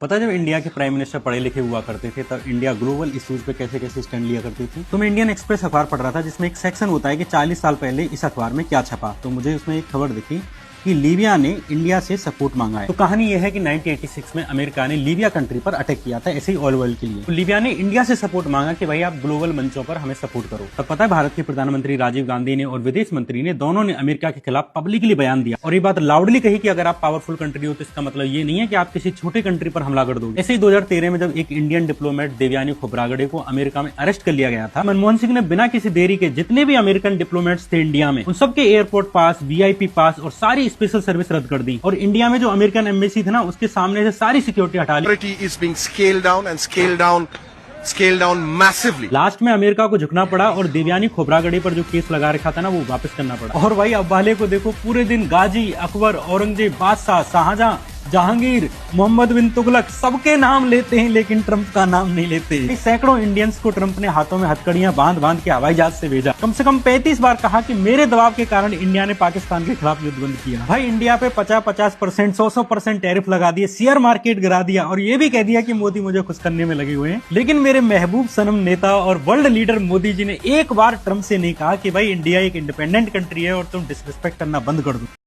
पता है जब इंडिया के प्राइम मिनिस्टर पढ़े लिखे हुआ करते थे तब इंडिया ग्लोबल इश्यूज पे कैसे कैसे स्टैंड लिया करती थी। तो मैं इंडियन एक्सप्रेस अखबार पढ़ रहा था जिसमें एक सेक्शन होता है कि 40 साल पहले इस अखबार में क्या छपा। तो मुझे उसमें एक खबर दिखी कि लीबिया ने इंडिया से सपोर्ट मांगा है। तो कहानी यह है कि 1986 में अमेरिका ने लीबिया कंट्री पर अटैक किया था, ऐसे ही ऑयल वर्ल्ड के लिए। तो लीबिया ने इंडिया से सपोर्ट मांगा कि भाई आप ग्लोबल मंचों पर हमें सपोर्ट करो। तब पता है भारत के प्रधानमंत्री राजीव गांधी ने और विदेश मंत्री ने दोनों ने अमेरिका के खिलाफ पब्लिकली बयान दिया और ये बात लाउडली कही कि अगर आप पावरफुल कंट्री हो तो इसका मतलब ये नहीं है कि आप किसी छोटे कंट्री पर हमला कर दोगे। ऐसे ही 2013 में जब एक इंडियन डिप्लोमेट देवयानी खोब्रागडे को अमेरिका में अरेस्ट कर लिया गया था, मनमोहन सिंह ने बिना किसी देरी के जितने भी अमेरिकन डिप्लोमेट्स थे इंडिया में उन सबके एयरपोर्ट पास, वीआईपी पास और सारी स्पेशल सर्विस रद्द कर दी और इंडिया में जो अमेरिकन एम्बेसी थी ना उसके सामने से सारी सिक्योरिटी हटा ली। massively. लास्ट में अमेरिका को झुकना पड़ा और देवयानी खोब्रागडे पर जो केस लगा रखा था ना वो वापस करना पड़ा। और भाई अब वाले को देखो, पूरे दिन गाजी, अकबर, औरंगजेब, बादशाह, शाहजहां, जहांगीर, मोहम्मद बिन तुगलक सबके नाम लेते हैं लेकिन ट्रंप का नाम नहीं लेते। सैकड़ों इंडियंस को ट्रंप ने हाथों में हथकड़ियां बांध बांध के हवाई जहाज से भेजा। कम से कम 35 बार कहा कि मेरे दबाव के कारण इंडिया ने पाकिस्तान के खिलाफ युद्ध बंद किया। भाई इंडिया पे 50-50%, 100% टैरिफ लगा दिए, शेयर मार्केट गिरा दिया और ये भी कह दिया कि मोदी मुझे खुश करने में लगे हुए हैं। लेकिन मेरे महबूब सनम नेता और वर्ल्ड लीडर मोदी जी ने एक बार ट्रंप से नहीं कहा कि भाई इंडिया एक इंडिपेंडेंट कंट्री है और तुम डिसरिस्पेक्ट करना बंद कर दो।